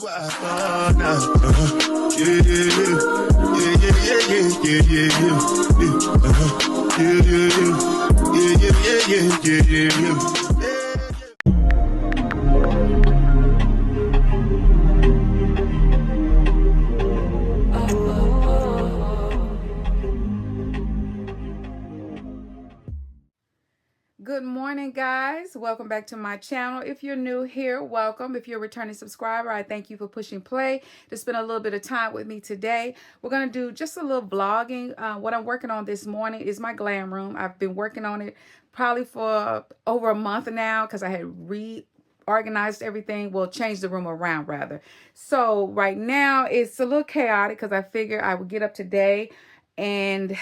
Good morning, guys. Welcome back to my channel. If you're new here, welcome. If you're a returning subscriber, I thank you for pushing play to spend a little bit of time with me today. We're going to do just a little vlogging. What I'm working on this morning is my glam room. I've been working on it probably for over a month now because I had reorganized everything. Well, changed the room around rather. So right now it's a little chaotic because I figured I would get up today and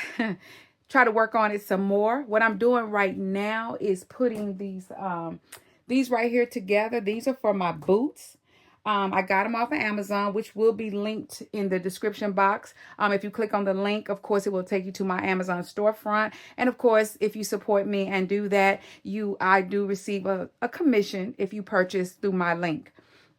try to work on it some more. What I'm doing right now is putting these right here together. These are for my boots. I got them off of Amazon, which will be linked in the description box. If you click on the link, of course, it will take you to my Amazon storefront. And of course, if you support me and do that, I do receive a commission if you purchase through my link.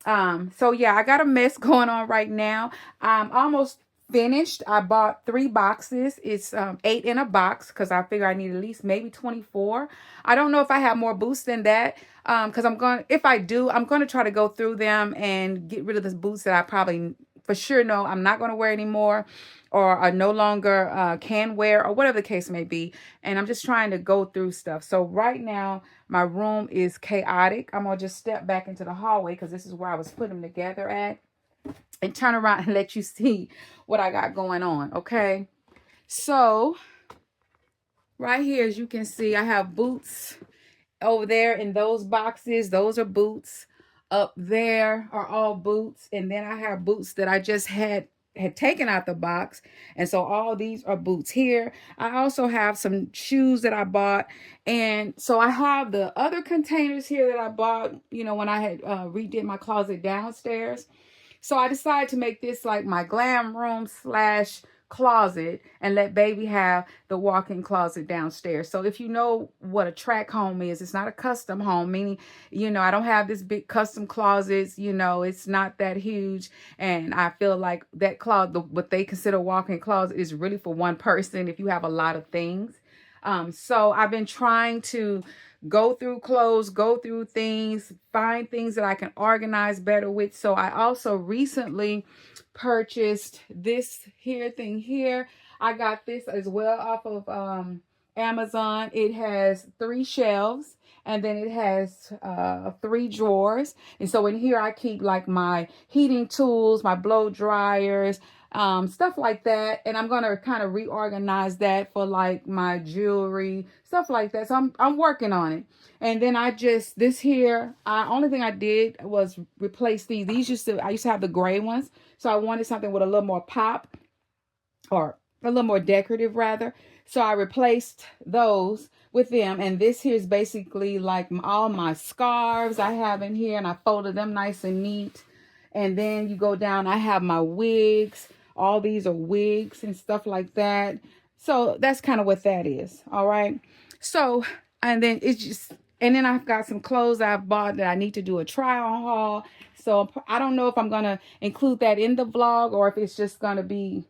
So yeah, I got a mess going on right now. I'm almost finished. I bought 3 boxes. It's 8 in a box because I figure I need at least maybe 24. I don't know if I have more boots than that because if I do, I'm going to try to go through them and get rid of the boots that I probably for sure know I'm not going to wear anymore or are no longer can wear or whatever the case may be. And I'm just trying to go through stuff. So right now my room is chaotic. I'm going to just step back into the hallway because this is where I was putting them together at. And turn around and let you see what I got going on, okay? So, right here, as you can see, I have boots over there in those boxes. Those are boots. Up there are all boots. And then I have boots that I just had taken out the box. And so all these are boots here. I also have some shoes that I bought. And so I have the other containers here that I bought, you know, when I had redid my closet downstairs. So I decided to make this like my glam room / closet and let baby have the walk-in closet downstairs. So if you know what a track home is, it's not a custom home, meaning, you know, I don't have this big custom closets, you know, it's not that huge. And I feel like that closet, what they consider walk-in closet is really for one person if you have a lot of things. So I've been trying to go through clothes, go through things, find things that I can organize better with. So I also recently purchased this thing here. I got this as well off of Amazon. It has 3 shelves and then it has 3 drawers. And so in here I keep like my heating tools, my blow dryers, stuff like that. And I'm going to kind of reorganize that for like my jewelry, stuff like that. So I'm working on it. And then this here, only thing I did was replace these. I used to have the gray ones. So I wanted something with a little more pop or a little more decorative rather. So I replaced those with them. And this here is basically like all my scarves I have in here, and I folded them nice and neat. And then you go down, I have my wigs. All these are wigs and stuff like that. So that's kind of what that is. All right. So, and then then I've got some clothes I've bought that I need to do a try on haul. So I don't know if I'm going to include that in the vlog or if it's just going to be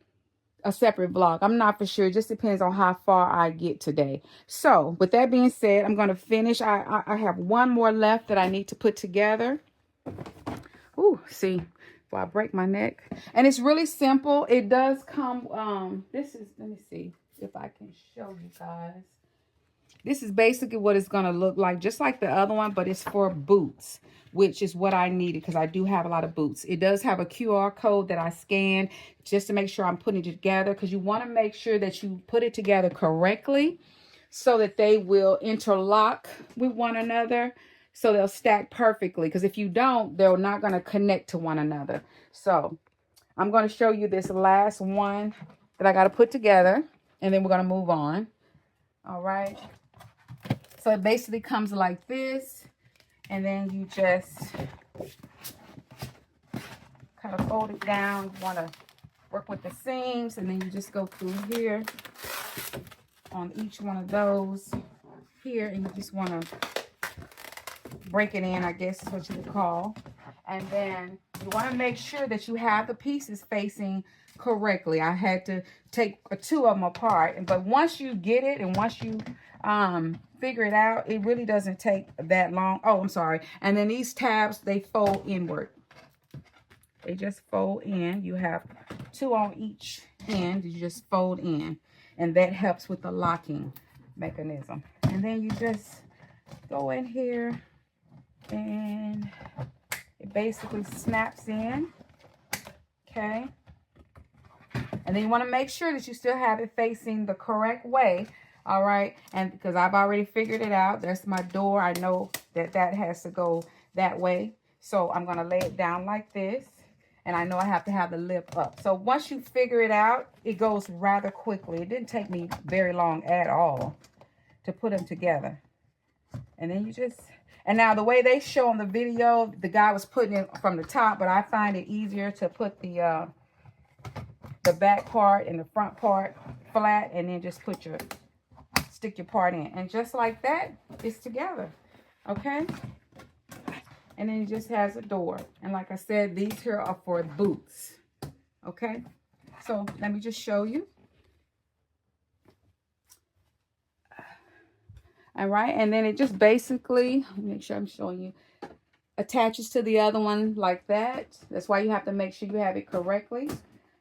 a separate vlog. I'm not for sure. It just depends on how far I get today. So with that being said, I'm going to finish. I have one more left that I need to put together. Ooh, see, before I break my neck. And it's really simple. It does come, let me see if I can show you guys. This is basically what it's going to look like, just like the other one, but it's for boots, which is what I needed because I do have a lot of boots. It does have a QR code that I scan just to make sure I'm putting it together, because you want to make sure that you put it together correctly so that they will interlock with one another. So they'll stack perfectly, because if you don't, they're not going to connect to one another. So I'm going to show you this last one that I got to put together, and then we're going to move on. All right. So it basically comes like this, and then you just kind of fold it down. You want to work with the seams, and then you just go through here on each one of those here, and you just want to break it in, I guess is what you would call. And then you want to make sure that you have the pieces facing correctly. I had to take 2 of them apart, but once you get it and once you figure it out, it really doesn't take that long. Oh, I'm sorry. And then these tabs, they fold inward. They just fold in. You have 2 on each end. You just fold in, and that helps with the locking mechanism. And then you just go in here and it basically snaps in. Okay. And then you want to make sure that you still have it facing the correct way. All right. And because I've already figured it out, there's my door. I know that that has to go that way. So I'm going to lay it down like this. And I know I have to have the lip up. So once you figure it out, it goes rather quickly. It didn't take me very long at all to put them together. And then you just, and now the way they show on the video, the guy was putting it from the top, but I find it easier to put the back part and the front part flat, and then just stick your part in. And just like that, it's together. Okay? And then it just has a door. And like I said, these here are for boots. Okay? So let me just show you. All right. And then it just basically, make sure I'm showing you, attaches to the other one like that. That's why you have to make sure you have it correctly.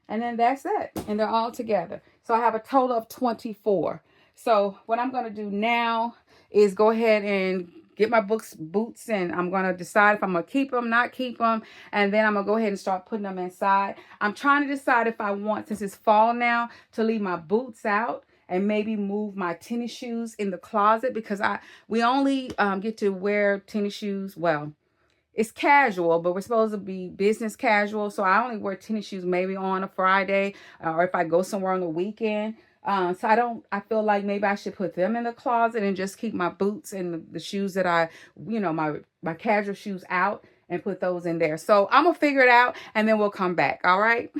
And then that's it. And they're all together. So I have a total of 24. So what I'm going to do now is go ahead and get my boots, and I'm going to decide if I'm going to keep them, not keep them. And then I'm going to go ahead and start putting them inside. I'm trying to decide if I want, since it's fall now, to leave my boots out and maybe move my tennis shoes in the closet, because we only get to wear tennis shoes. Well, it's casual, but we're supposed to be business casual. So I only wear tennis shoes maybe on a Friday or if I go somewhere on the weekend. So I feel like maybe I should put them in the closet and just keep my boots and the shoes that my casual shoes out and put those in there. So I'm going to figure it out and then we'll come back. All right.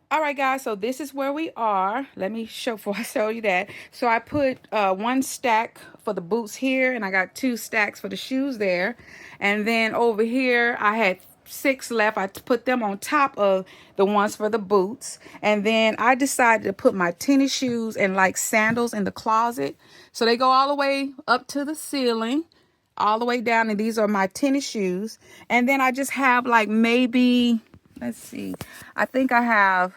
All right, guys, so this is where we are. Let me show, before I show you that. So I put 1 stack for the boots here, and I got 2 stacks for the shoes there. And then over here, I had 6 left. I put them on top of the ones for the boots. And then I decided to put my tennis shoes and like sandals in the closet. So they go all the way up to the ceiling, all the way down. And these are my tennis shoes. And then I just have like maybe... Let's see. I think I have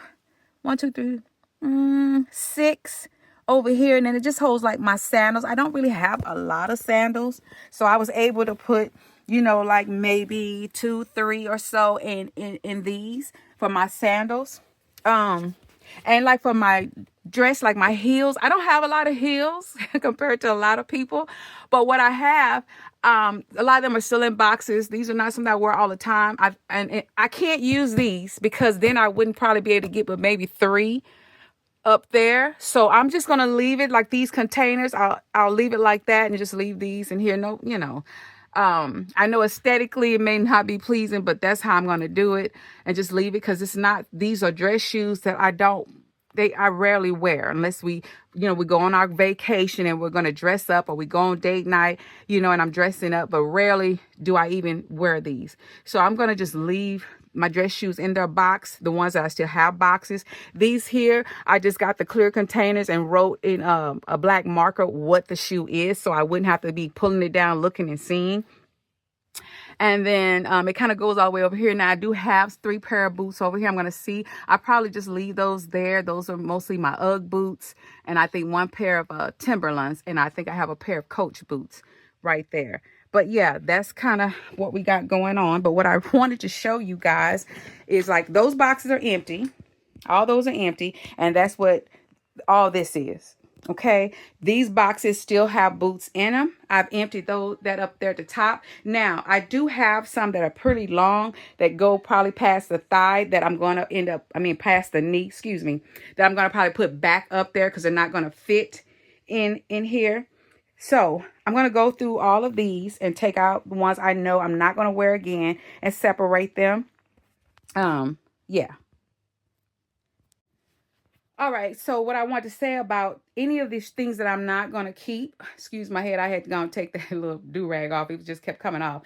1, 2, 3, 6 over here. And then it just holds like my sandals. I don't really have a lot of sandals. So I was able to put, like maybe 2, 3 or so in these for my sandals. And like for my dress, like my heels, I don't have a lot of heels compared to a lot of people. But what I have, a lot of them are still in boxes. These are not something I wear all the time. I can't use these because then I wouldn't probably be able to get but maybe 3 up there. So I'm just going to leave it like these containers. I'll leave it like that and just leave these in here. No, I know aesthetically it may not be pleasing, but that's how I'm going to do it and just leave it, because it's not, these are dress shoes that I rarely wear unless we go on our vacation and we're going to dress up, or we go on date night, and I'm dressing up, but rarely do I even wear these. So I'm going to just leave my dress shoes in their box, the ones that I still have boxes. These here, I just got the clear containers and wrote in a black marker what the shoe is, so I wouldn't have to be pulling it down, looking and seeing. And then it kind of goes all the way over here. Now I do have 3 pair of boots over here. I'm going to see. I probably just leave those there. Those are mostly my UGG boots. And I think 1 pair of Timberlands. And I think I have a pair of Coach boots right there. But yeah, that's kind of what we got going on. But what I wanted to show you guys is like those boxes are empty. All those are empty. And that's what all this is. Okay, these boxes still have boots in them. I've emptied that up there at the top. Now, I do have some that are pretty long that go probably past the thigh that I'm going to past the knee, that I'm going to probably put back up there because they're not going to fit in here. So I'm going to go through all of these and take out the ones I know I'm not going to wear again and separate them. Yeah. All right, so what I want to say about any of these things that I'm not going to keep, excuse my head, I had to go and take that little do-rag off. It just kept coming off.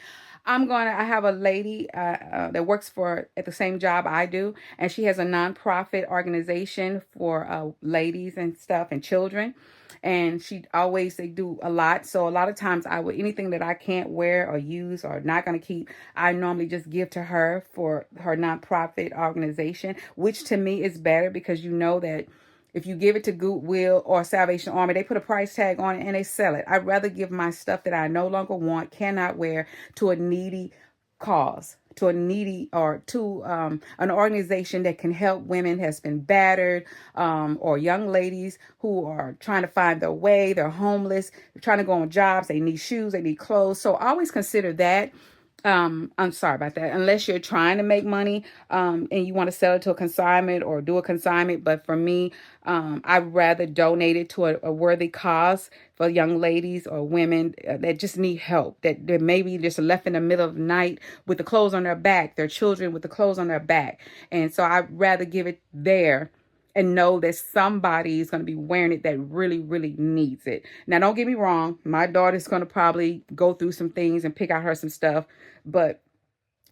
I have a lady that works at the same job I do, and she has a nonprofit organization for ladies and stuff and children. And they do a lot. So a lot of times anything that I can't wear or use or not going to keep, I normally just give to her for her nonprofit organization, which to me is better because you know that if you give it to Goodwill or Salvation Army, they put a price tag on it and they sell it. I'd rather give my stuff that I no longer want, cannot wear, to a needy cause, to a needy or to an organization that can help women has been battered, or young ladies who are trying to find their way. They're homeless, they're trying to go on jobs, they need shoes, they need clothes. So I always consider that. I'm sorry about that. Unless you're trying to make money, and you want to sell it to a consignment or do a consignment. But for me, I'd rather donate it to a worthy cause for young ladies or women that just need help, that they're maybe just left in the middle of the night with the clothes on their back, their children with the clothes on their back. And so I'd rather give it there and know that somebody is going to be wearing it that really, really needs it. Now, don't get me wrong. My daughter's going to probably go through some things and pick out her some stuff. But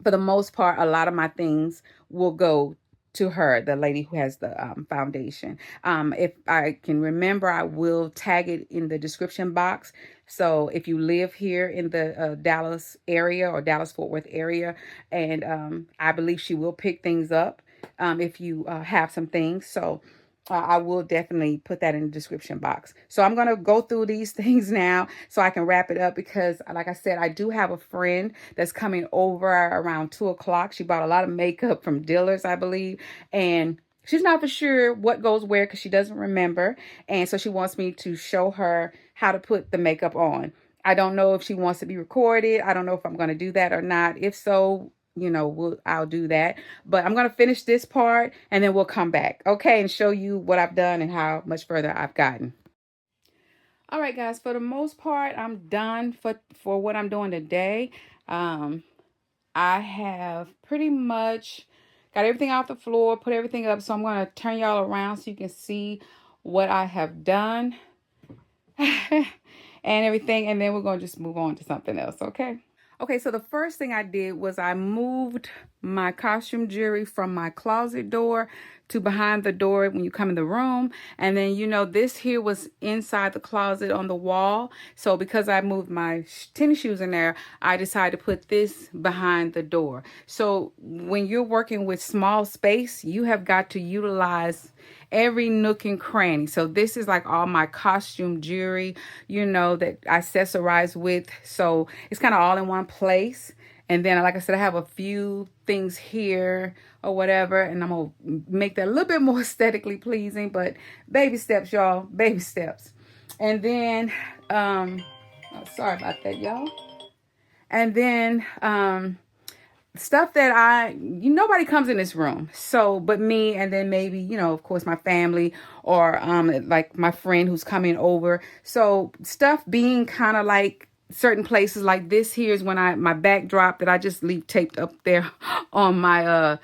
for the most part, a lot of my things will go to her, the lady who has the foundation. If I can remember, I will tag it in the description box. So if you live here in the Dallas area or Dallas-Fort Worth area, and I believe she will pick things up if you have some things. So I will definitely put that in the description box. So I'm going to go through these things now so I can wrap it up because, like I said, I do have a friend that's coming over around 2 o'clock. She bought a lot of makeup from Dillard's, I believe, and she's not for sure what goes where because she doesn't remember. And so she wants me to show her how to put the makeup on. I don't know if she wants to be recorded. I don't know if I'm going to do that or not. If so, I'll do that. But I'm going to finish this part and then we'll come back, okay, and show you what I've done and how much further I've gotten. All right, guys, for the most part, I'm done for what I'm doing today. I have pretty much got everything off the floor, put everything up. So I'm going to turn y'all around so you can see what I have done and everything. And then we're going to just move on to something else, okay? Okay, so the first thing I did was I moved my costume jewelry from my closet door to behind the door when you come in the room. And then, this here was inside the closet on the wall. So because I moved my tennis shoes in there, I decided to put this behind the door. So when you're working with small space, you have got to utilize every nook and cranny. So this is like all my costume jewelry, that I accessorize with. So it's kind of all in one place. And then, like I said, I have a few things here or whatever, and I'm going to make that a little bit more aesthetically pleasing, but baby steps, y'all, baby steps. And then, sorry about that, y'all. And then, stuff that nobody comes in this room. So, but me, and then maybe, of course, my family or, like my friend who's coming over. So stuff being kind of like certain places like this here is when my backdrop that I just leave taped up there on my,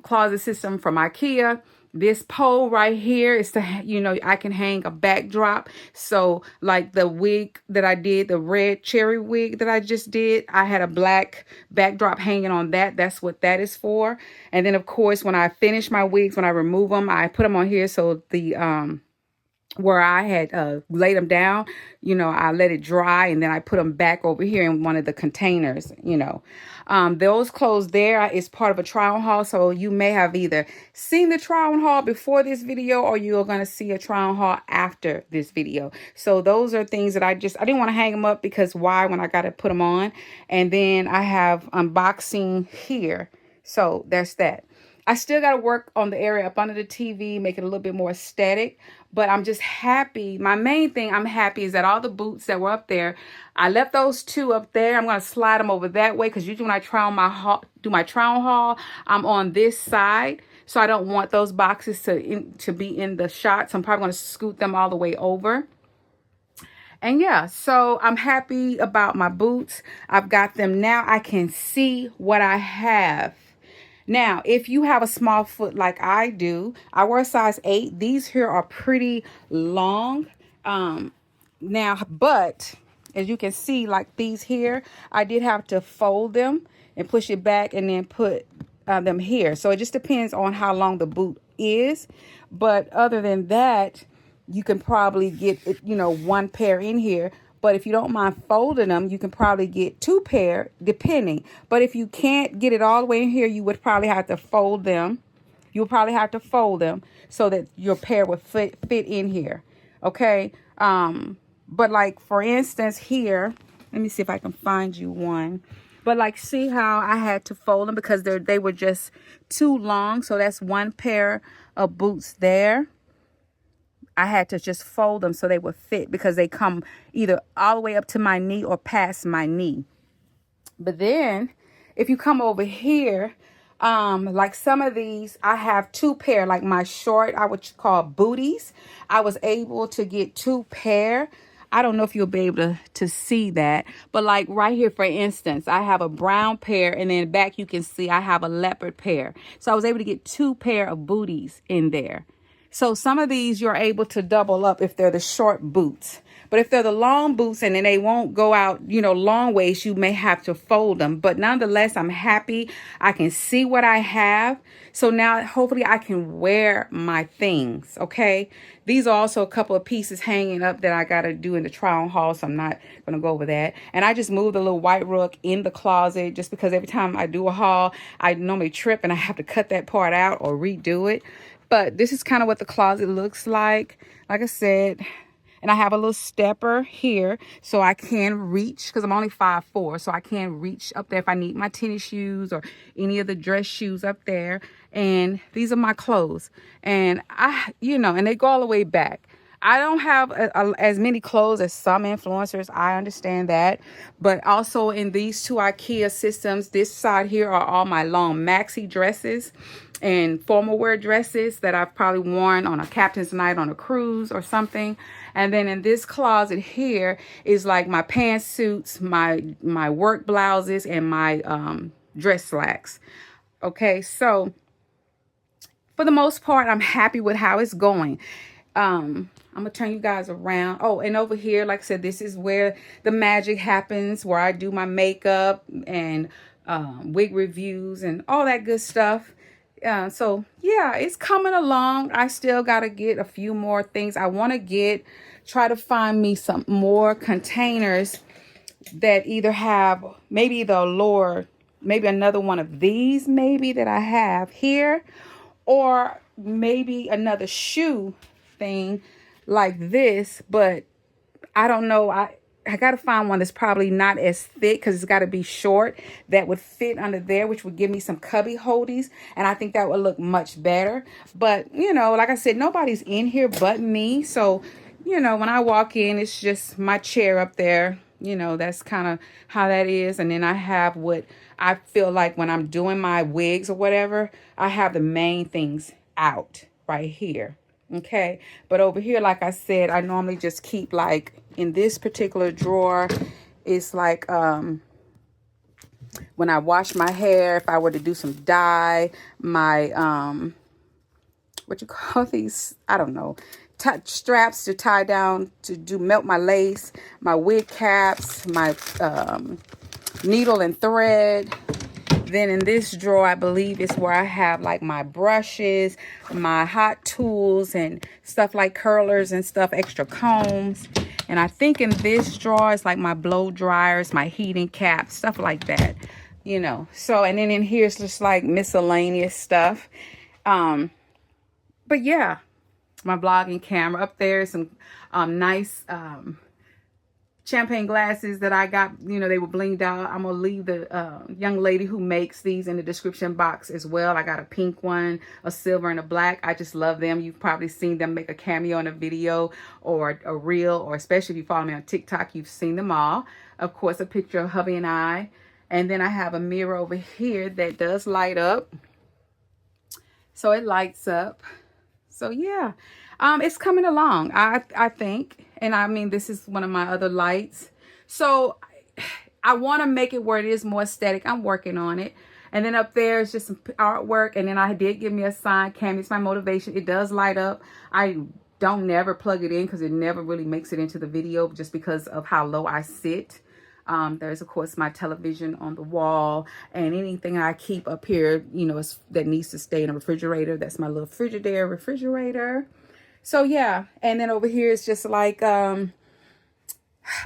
closet system from IKEA. This pole right here is I can hang a backdrop. So like the wig that I did, the red cherry wig that I just did, I had a black backdrop hanging on that. That's what that is for. And then of course, when I finish my wigs, when I remove them, I put them on here. So the, where I had laid them down, I let it dry and then I put them back over here in one of the containers, those clothes there is part of a try on haul. So you may have either seen the try on haul before this video or you're going to see a try on haul after this video. So those are things that I didn't want to hang them up because why when I got to put them on. And then I have unboxing here. So there's that. I still got to work on the area up under the TV, make it a little bit more aesthetic, but I'm just happy. My main thing I'm happy is that all the boots that were up there, I left those 2 up there. I'm going to slide them over that way because usually when I do my try on haul, I'm on this side. So I don't want those boxes to be in the shot. So I'm probably going to scoot them all the way over. And yeah, so I'm happy about my boots. I've got them now. I can see what I have. Now, if you have a small foot like I do, I wear a size 8. These here are pretty long. Now, but as you can see, like these here, I did have to fold them and push it back and then put them here. So it just depends on how long the boot is. But other than that, you can probably get, you know, one pair in here. But if you don't mind folding them, you can probably get 2 pair depending. But if you can't get it all the way in here, you would probably have to fold them. You'll probably have to fold them so that your pair would fit in here. Okay. But like, for instance, here, let me see if I can find you one. But like, see how I had to fold them because they were just too long. So that's 1 pair of boots there. I had to just fold them so they would fit because they come either all the way up to my knee or past my knee. But then if you come over here, like some of these, I have 2 pair, like my short, I would call booties. I was able to get 2 pair. I don't know if you'll be able to see that, but like right here, for instance, I have a brown pair, and then back you can see I have a leopard pair. So I was able to get 2 pair of booties in there. So some of these you're able to double up if they're the short boots. But if they're the long boots and then they won't go out, you know, long ways, you may have to fold them. But nonetheless, I'm happy. I can see what I have. So now hopefully I can wear my things. Okay. These are also a couple of pieces hanging up that I got to do in the try on haul. So I'm not going to go over that. And I just moved a little white rug in the closet just because every time I do a haul, I normally trip and I have to cut that part out or redo it. But this is kind of what the closet looks like. Like I said, and I have a little stepper here so I can reach, because I'm only 5'4", so I can reach up there if I need my tennis shoes or any of the dress shoes up there. And these are my clothes. And and they go all the way back. I don't have as many clothes as some influencers. I understand that. But also in these 2 IKEA systems, this side here are all my long maxi dresses and formal wear dresses that I've probably worn on a captain's night on a cruise or something. And then in this closet here is like my pantsuits, my work blouses, and my dress slacks. Okay, so for the most part, I'm happy with how it's going. I'm gonna turn you guys around. Oh, and over here, like I said, this is where the magic happens, where I do my makeup and wig reviews and all that good stuff. So yeah, it's coming along. I still got to get a few more things. I want to try to find me some more containers that either have maybe the lower, maybe another one of these maybe that I have here, or maybe another shoe thing like this. But I don't know. I got to find one that's probably not as thick because it's got to be short that would fit under there, which would give me some cubby holdies. And I think that would look much better. But, you know, like I said, nobody's in here but me. So, you know, when I walk in, it's just my chair up there. You know, that's kind of how that is. And then I have what I feel like when I'm doing my wigs or whatever, I have the main things out right here. Okay. But over here, like I said, I normally just keep like in this particular drawer, it's like when I wash my hair, if I were to do some dye, my what you call these, I don't know, straps to tie down to melt my lace, my wig caps, my needle and thread. Then in this drawer, I believe is where I have like my brushes, my hot tools and stuff like curlers and stuff, extra combs. And I think in this drawer is like my blow dryers, my heating caps, stuff like that, you know. So, and then in here is just like miscellaneous stuff. But yeah, my vlogging camera. Up there is some nice champagne glasses that I got, you know, they were blinged out. I'm gonna leave the young lady who makes these in the description box as well. I got a pink one, a silver, and a black. I just love them. You've probably seen them make a cameo in a video or a reel, or especially if you follow me on TikTok, you've seen them all. Of course, a picture of hubby and I. And then I have a mirror over here that does light up. So it lights up. So yeah, it's coming along, I think. And I mean, this is one of my other lights. So I want to make it where it is more aesthetic. I'm working on it. And then up there is just some artwork. And then I did give me a sign, Cami, it's my motivation. It does light up. I don't never plug it in because it never really makes it into the video just because of how low I sit. There's of course my television on the wall, and anything I keep up here, you know, that needs to stay in a refrigerator. That's my little refrigerator. So yeah, and then over here is just like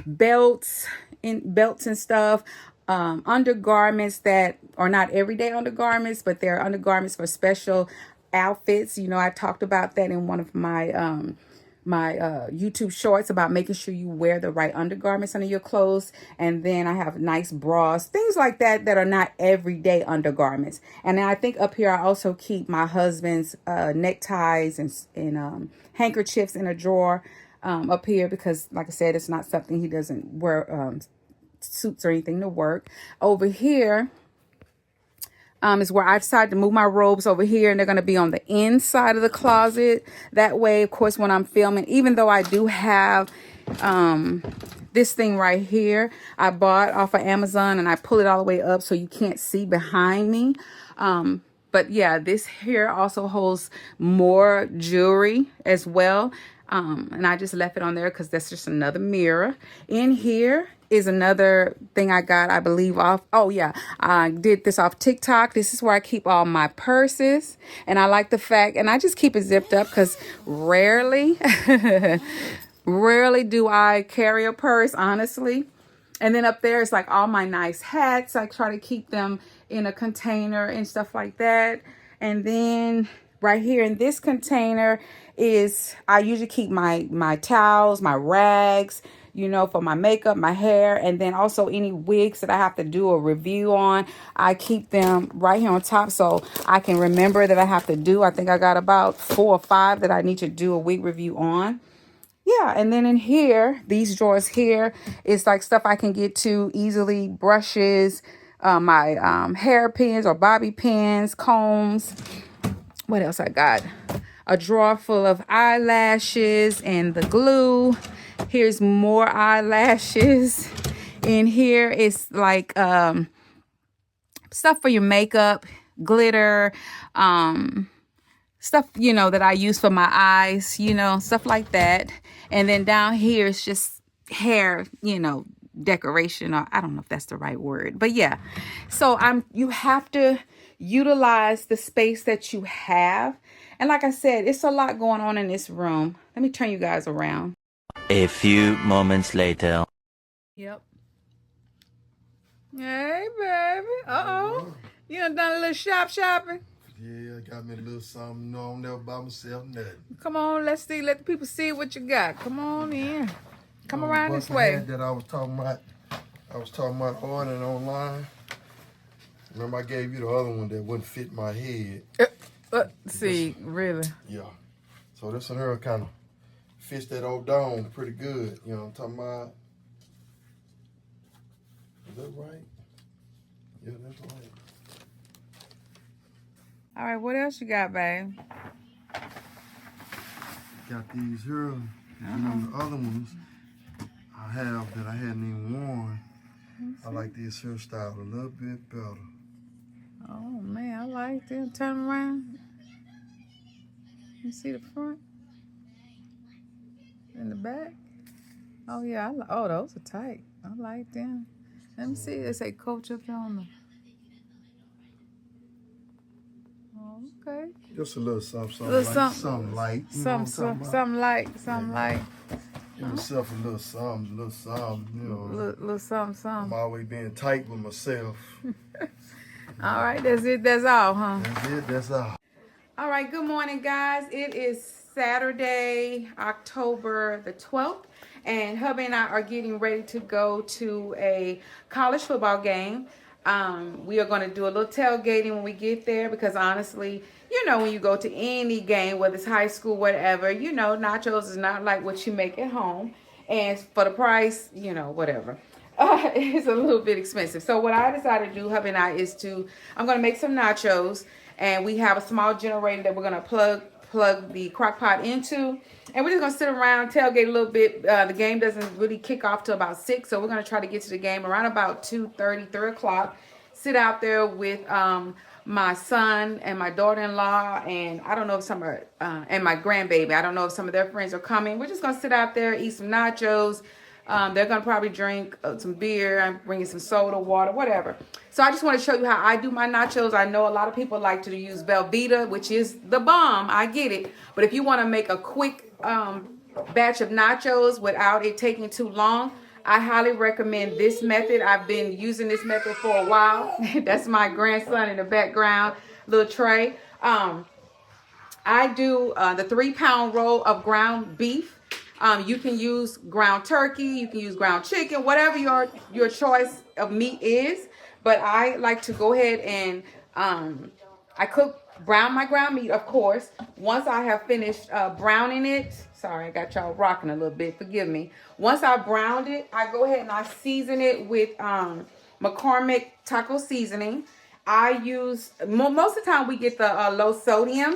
belts and stuff, undergarments that are not everyday undergarments, but they're undergarments for special outfits. You know, I talked about that in one of my YouTube shorts about making sure you wear the right undergarments under your clothes. And then I have nice bras, things like that that are not everyday undergarments. And then I think up here I also keep my husband's neckties and handkerchiefs in a drawer up here because, like I said, it's not something he doesn't wear suits or anything to work. Over here is where I decided to move my robes over here, and they're going to be on the inside of the closet. That way, of course, when I'm filming, even though I do have this thing right here, I bought off of Amazon, and I pull it all the way up so you can't see behind me. But yeah, this here also holds more jewelry as well. And I just left it on there because that's just another mirror. In here is another thing I got, I believe, off. Oh yeah, I did this off TikTok. This is where I keep all my purses. And I like the fact, and I just keep it zipped up because rarely do I carry a purse, honestly. And then up there is like all my nice hats. I try to keep them in a container and stuff like that. And then right here in this container is, I usually keep my towels, my rags, you know, for my makeup, my hair, and then also any wigs that I have to do a review on. I keep them right here on top so I can remember that I have to do. I think I got about 4 or 5 that I need to do a wig review on. Yeah, and then in here, these drawers here is like stuff I can get to easily, brushes, my hairpins or bobby pins, combs. What else I got? A drawer full of eyelashes and the glue. Here's more eyelashes. In here is like stuff for your makeup, glitter, stuff, you know, that I use for my eyes, you know, stuff like that. And then down here is just hair, you know, decoration, or I don't know if that's the right word, but yeah. So you have to utilize the space that you have. And like I said, it's a lot going on in this room. Let me turn you guys around. A few moments later. Yep. Hey, baby. Uh-oh. You done a little shopping? Yeah, I got me a little something. No, I'm never by myself, nothing. Come on, let's see. Let the people see what you got. Come on in. Come around this way. That I was talking about ordering online. Remember I gave you the other one that wouldn't fit my head. See, really? Yeah. So this one here kind of fits that old dome pretty good. You know what I'm talking about? Is that right? Yeah, that's right. All right, what else you got, babe? Got these here. And then the other ones I have that I hadn't even worn. I like this hairstyle a little bit better. Oh, man, I like them. Turn them around. You see the front? And the back? Oh, yeah. Oh, those are tight. I like them. Let me see. They say coach up there on the... Oh, okay. Just a little something light. Something light. Give myself a little something, you know. Little something. I'm always being tight with myself. All right, that's it. That's all, huh? That's all. All right, good morning, guys. It is Saturday, October the 12th, and hubby and I are getting ready to go to a college football game. We are going to do a little tailgating when we get there because honestly, you know, when you go to any game, whether it's high school, whatever, you know, nachos is not like what you make at home. And for the price, you know, whatever. It's a little bit expensive. So what I decided to do, hubby and I, I'm going to make some nachos. And we have a small generator that we're going to plug the crock pot into. And we're just going to sit around, tailgate a little bit. The game doesn't really kick off till about 6. So we're going to try to get to the game around about 2:30, 3 o'clock. Sit out there with my son and my daughter-in-law, and I don't know if some are, and my grandbaby. I don't know if some of their friends are coming. We're just gonna sit out there, eat some nachos. They're gonna probably drink some beer. I'm bringing some soda, water, whatever. So I just want to show you how I do my nachos. I know a lot of people like to use Velveeta, which is the bomb. I get it, but if you want to make a quick batch of nachos without it taking too long, I highly recommend this method. I've been using this method for a while. That's my grandson in the background, little Trey. I do the 3-pound roll of ground beef. You can use ground turkey, you can use ground chicken, whatever your choice of meat is. But I like to go ahead and I brown my ground meat, of course. Once I have finished browning it, sorry, I got y'all rocking a little bit, forgive me. Once I browned it, I go ahead and I season it with McCormick taco seasoning. I use, most of the time we get the low sodium.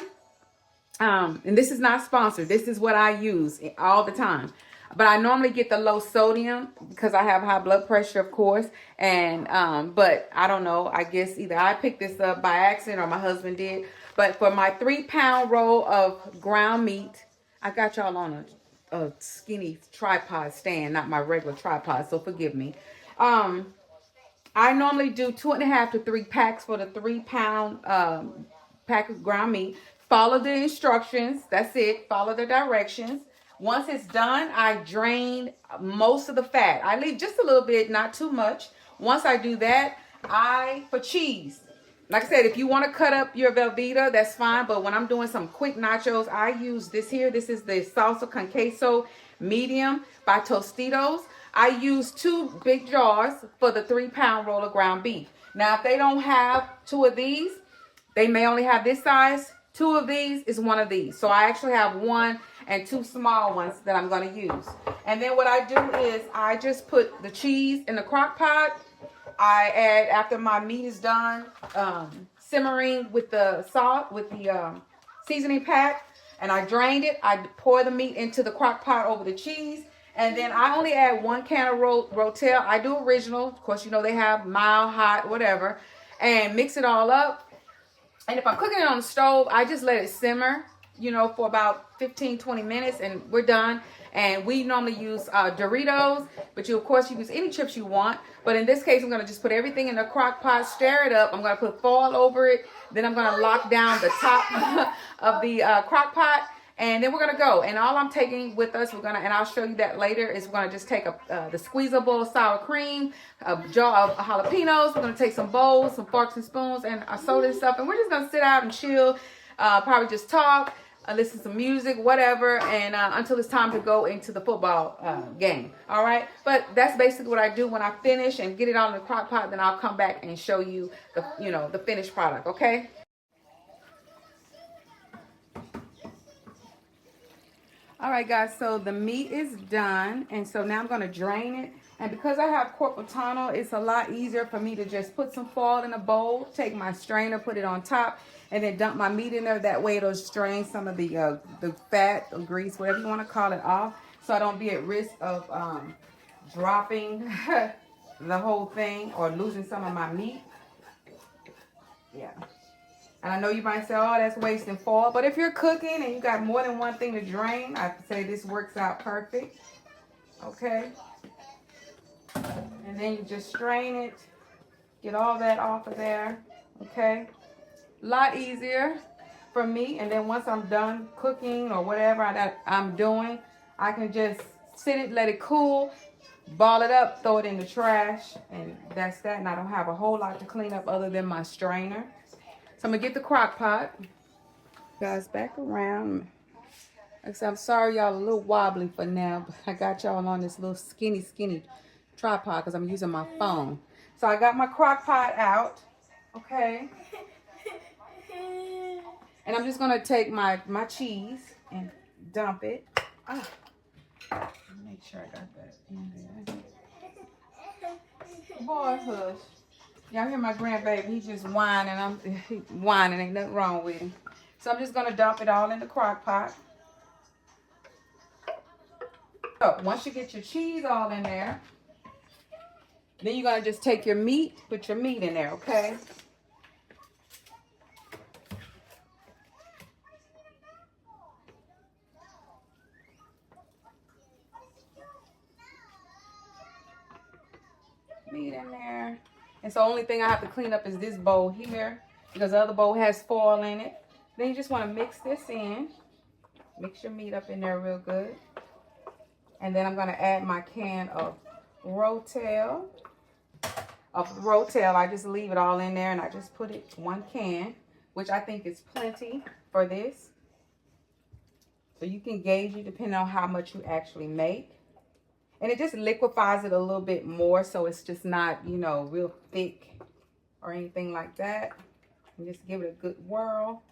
And this is not sponsored. This is what I use all the time. But I normally get the low sodium because I have high blood pressure, of course. And but I don't know. I guess either I picked this up by accident or my husband did. But for my 3-pound roll of ground meat, I got y'all on a skinny tripod stand, not my regular tripod. So forgive me. I normally do 2.5 to 3 packs for the 3-pound pack of ground meat. Follow the instructions. That's it. Follow the directions. Once it's done, I drain most of the fat. I leave just a little bit, not too much. Once I do that, for cheese, like I said, if you want to cut up your Velveeta, that's fine. But when I'm doing some quick nachos, I use this here. This is the salsa con queso medium by Tostitos. I use 2 big jars for the 3-pound roll of ground beef. Now, if they don't have 2 of these, they may only have this size. 2 of these is 1 of these. So I actually have 1 and 2 small ones that I'm going to use. And then what I do is I just put the cheese in the crock pot. I add, after my meat is done simmering with the salt, with the seasoning pack, and I drained it, I pour the meat into the crock pot over the cheese. And then I only add 1 can of Rotel. I do original. Of course, you know they have mild, hot, whatever. And mix it all up. And if I'm cooking it on the stove, I just let it simmer, you know, for about 15-20 minutes, and we're done. And we normally use Doritos, but of course, you use any chips you want. But in this case, I'm going to just put everything in the crock pot, stir it up. I'm going to put foil over it. Then I'm going to lock down the top of the crock pot. And then we're going to go. And all I'm taking with us, and I'll show you that later, is we're going to just take the squeezable sour cream, a jar of jalapenos. We're going to take some bowls, some forks and spoons, and our soda and stuff. And we're just going to sit out and chill, probably just talk, listen to some music, whatever, and until it's time to go into the football game. All right? But that's basically what I do when I finish and get it all in the crock pot. Then I'll come back and show you the finished product, okay? All right, guys, so the meat is done, and so now I'm going to drain it. And because I have corpus tano, it's a lot easier for me to just put some foil in a bowl, take my strainer, put it on top, and then dump my meat in there. That way it'll strain some of the fat or grease, whatever you want to call it, off, so I don't be at risk of dropping the whole thing or losing some of my meat. Yeah. And I know you might say, oh, that's wasting foil. But if you're cooking and you got more than one thing to drain, I say this works out perfect. Okay. And then you just strain it. Get all that off of there. Okay. A lot easier for me. And then once I'm done cooking or whatever I'm doing, I can just sit it, let it cool, ball it up, throw it in the trash. And that's that. And I don't have a whole lot to clean up other than my strainer. So I'm going to get the crock pot. Guys, back around. I'm sorry y'all a little wobbly for now, but I got y'all on this little skinny tripod because I'm using my phone. So I got my crock pot out. Okay. And I'm just going to take my cheese and dump it. Make sure I got that in there. Boy, hush. Y'all hear my grandbaby, he's just whining. He's whining, ain't nothing wrong with him. So I'm just gonna dump it all in the crock pot. So once you get your cheese all in there, then you're gonna just take your meat, put your meat in there, okay? in there. And so the only thing I have to clean up is this bowl here because the other bowl has foil in it. Then you just want to mix this in. Mix your meat up in there real good. And then I'm going to add my can of Rotel. I just leave it all in there and I just put it 1 can, which I think is plenty for this. So you can gauge it depending on how much you actually make. And it just liquefies it a little bit more so it's just not, you know, real thick or anything like that. And just give it a good whirl.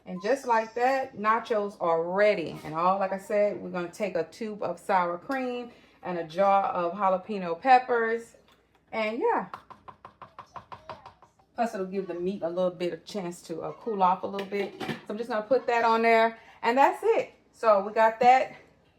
And just like that, nachos are ready. And all, like I said, we're going to take a tube of sour cream and a jar of jalapeno peppers. And yeah. Plus it'll give the meat a little bit of chance to cool off a little bit. So I'm just going to put that on there. And that's it. So we got that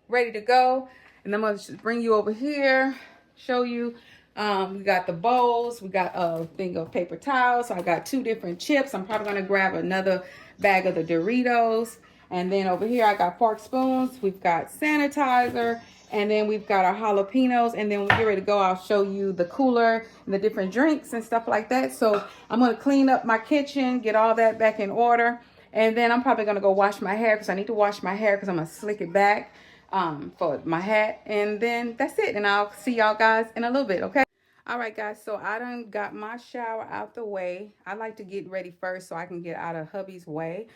ready to go. And I'm going to bring you over here, show you. We got the bowls. We got a thing of paper towels. So I got 2 different chips. I'm probably going to grab another bag of the Doritos. And then over here I got fork spoons. We've got sanitizer. And then we've got our jalapenos. And then when we get ready to go, I'll show you the cooler and the different drinks and stuff like that. So I'm going to clean up my kitchen, get all that back in order. And then I'm probably going to go wash my hair because I need to wash my hair because I'm going to slick it back for my hat. And then that's it. And I'll see y'all guys in a little bit, okay? All right, guys, so I done got my shower out the way. I like to get ready first so I can get out of hubby's way.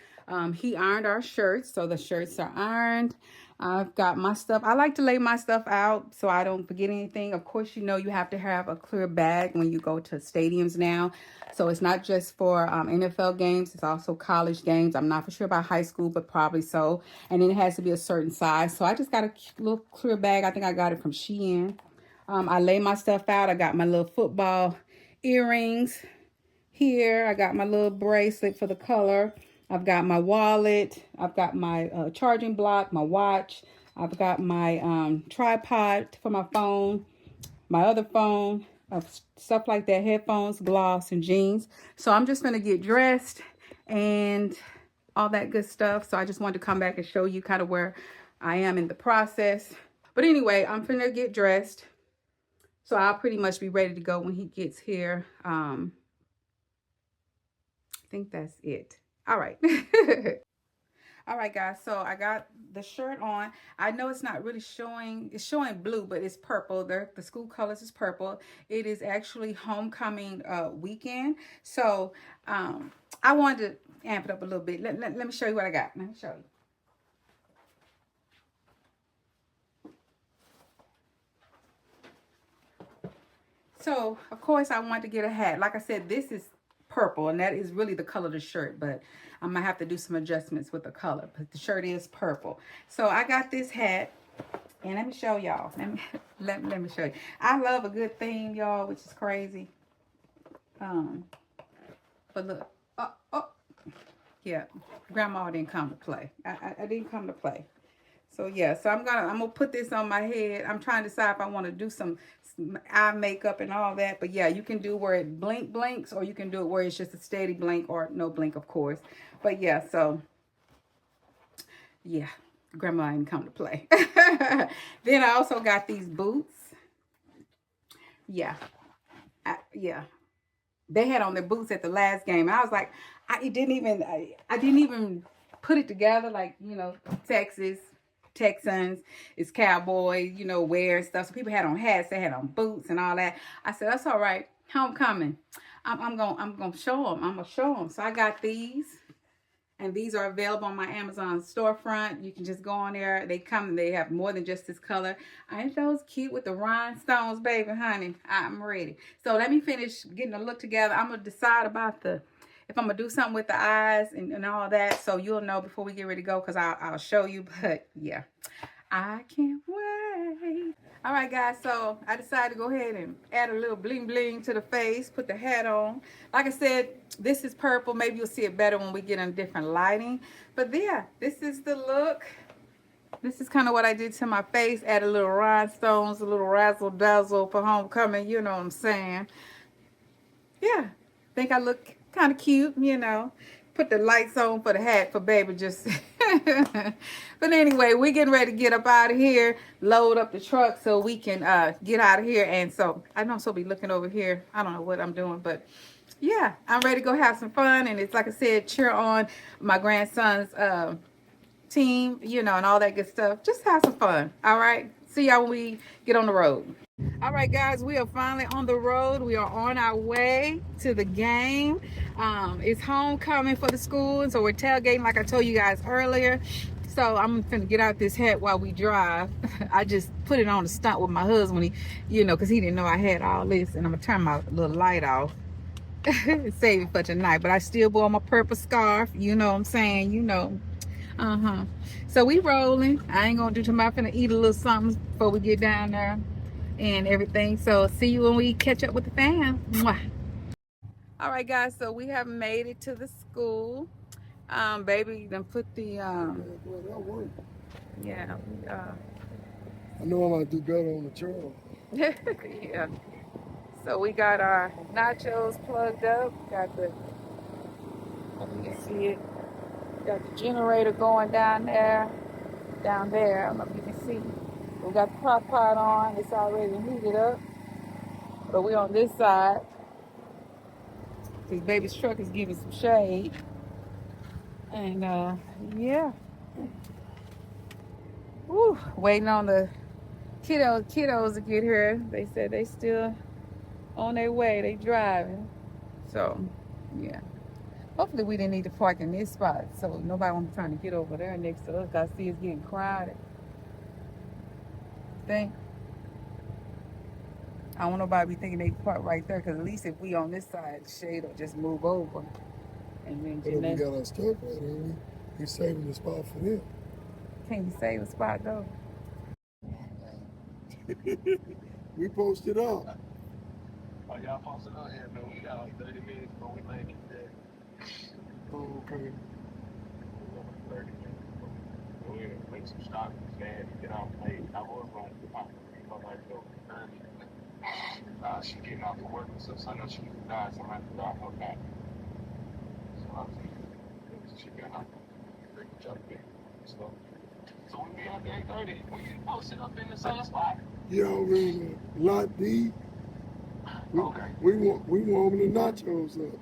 He ironed our shirts, so the shirts are ironed. I've got my stuff. I like to lay my stuff out so I don't forget anything. Of course, you know you have to have a clear bag when you go to stadiums now. So it's not just for NFL games. It's also college games. I'm not for sure about high school, but probably so. And then it has to be a certain size. So I just got a little clear bag. I think I got it from Shein. I lay my stuff out. I got my little football earrings here. I got my little bracelet for the color. I've got my wallet. I've got my charging block, my watch. I've got my tripod for my phone, my other phone, stuff like that, headphones, gloss, and jeans. So I'm just going to get dressed and all that good stuff. So I just wanted to come back and show you kind of where I am in the process. But anyway, I'm finna get dressed. So I'll pretty much be ready to go when he gets here. I think that's it. All right. All right, guys. So I got the shirt on. I know it's not really showing. It's showing blue, but it's purple. The school colors is purple. It is actually homecoming weekend. So I wanted to amp it up a little bit. Let me show you what I got. Let me show you. So, of course, I wanted to get a hat. Like I said, this is purple, and that is really the color of the shirt, but I might have to do some adjustments with the color, but the shirt is purple. So, I got this hat, and let me show y'all. Let me show you. I love a good theme, y'all, which is crazy. But look. Yeah, Grandma didn't come to play. I didn't come to play. So yeah, so I'm gonna put this on my head. I'm trying to decide if I want to do some eye makeup and all that. But yeah, you can do where it blinks, or you can do it where it's just a steady blink or no blink, of course. But yeah, so yeah, Grandma didn't come to play. Then I also got these boots. Yeah, yeah, they had on their boots at the last game. And I was like, I didn't even put it together, like, you know, Texans, it's cowboy, you know, wear stuff. So people had on hats, they had on boots and all that. I said, that's all right. Homecoming. I'm gonna show them. I'm gonna show them. So I got these, and these are available on my Amazon storefront. You can just go on there. They have more than just this color. Ain't those cute with the rhinestones, baby, honey? I'm ready. So let me finish getting the look together. I'm gonna decide about if I'm gonna do something with the eyes and all that, so you'll know before we get ready to go, because I'll show you. But yeah, I can't wait. All right, guys, so I decided to go ahead and add a little bling bling to the face, put the hat on. Like I said, this is purple. Maybe you'll see it better when we get in different lighting. But yeah, this is the look. This is kind of what I did to my face. Add a little rhinestones, a little razzle dazzle for homecoming. You know what I'm saying? Yeah, think I look kind of cute, you know. Put the lights on for the hat for baby, just But anyway, we're getting ready to get up out of here, load up the truck so we can get out of here. And so I know so be looking over here. I don't know what I'm doing, but yeah, I'm ready to go have some fun. And it's like I said, cheer on my grandson's team, you know, and all that good stuff. Just have some fun. All right. See y'all when we get on the road. All right, guys, we are finally on the road. We are on our way to the game. It's homecoming for the school, and so we're tailgating like I told you guys earlier. So I'm finna get out this hat while we drive. I just put it on the stunt with my husband when he, you know, because he didn't know I had all this. And I'm gonna turn my little light off. Save it for tonight. But I still wore my purple scarf. You know what I'm saying? You know. So we rolling. I ain't gonna do too much. I'm finna eat a little something before we get down there and everything. So see you when we catch up with the fam. Mwah. All right, guys, so we have made it to the school. Baby done put the yeah, I know I'm gonna do better on the trail. yeah. So we got our nachos plugged up. Got the, you can see it. Got the generator going down there. Down there, I don't know if you can see. We got the crock pot on. It's already heated up. But we on this side. This baby's truck is giving some shade. And yeah. Woo, waiting on the kiddos to get here. They said they still on their way. They driving. So yeah. Hopefully we didn't need to park in this spot. So nobody won't be trying to get over there next to us. I see it's getting crowded. Think. I don't want nobody be thinking they park right there, because at least if we on this side, shade will just move over. And then But if we got our stuff right here, we saving the spot for them. Can you save a spot though? We posted up. Oh, y'all posted up here, man. We got like 30 minutes before we landed there. Oh, okay. 30 minutes. So we're gonna make some stops and get off late. I was going to go like go early. She getting off of work and stuff, so I know she was dying, so I have to drop her back. So I was thinking, she got off the job big. So we'll be out there at 30. We can post it up in the same spot. You already lot D. Okay. We warming the nachos up.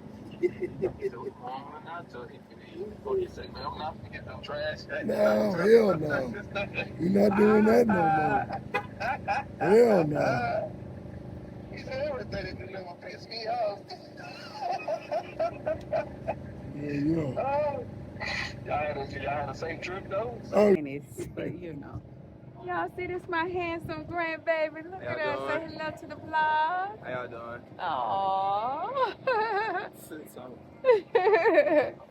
No, hell no. We're not doing that no more. Hell no. You said everything that never pissed me off. Yeah. Y'all had the same trip though? Oh. And it's, but you know. Y'all see this my handsome grandbaby. Look at her. Say hello to the vlog. How y'all doing? Aww. Sit some. You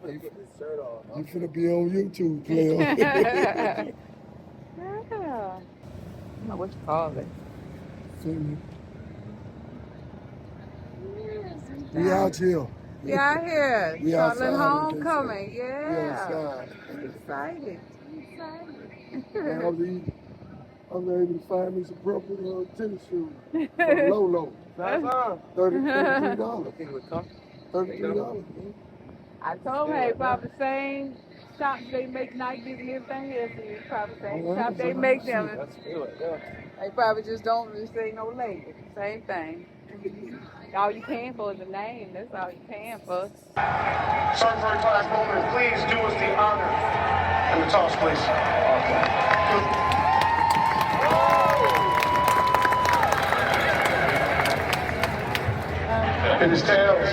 put this shirt on. You finna be on YouTube, player. Yeah. I don't know what you call it. We out here. We out here. We Charlotte outside, homecoming. We Yeah. outside. Excited. I was able to find me some purple tennis shoes for low. $33. $33. I told her, probably the same shop they make Nikes and everything else. It's probably the same shop they make them. That's good, yeah. They probably just don't really say no label. Same thing. All you paying for is the name. That's all you paying for. Sergeant First Class Bowman, please do us the honor and the toss, please. In his tails.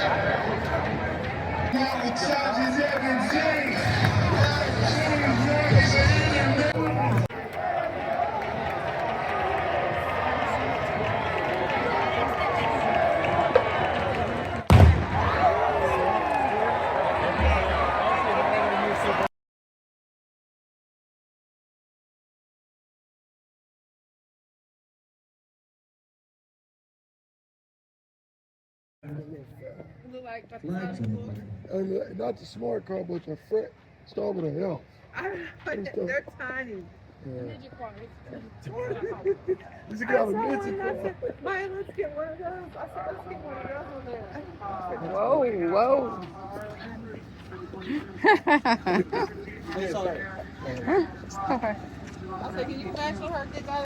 Not the smart car, but the fret. Start with a L. They're tiny. You just got a midget car. Man, let's get one of those. I said, let's get one of those on there. Whoa. Okay. I said, can you imagine her get out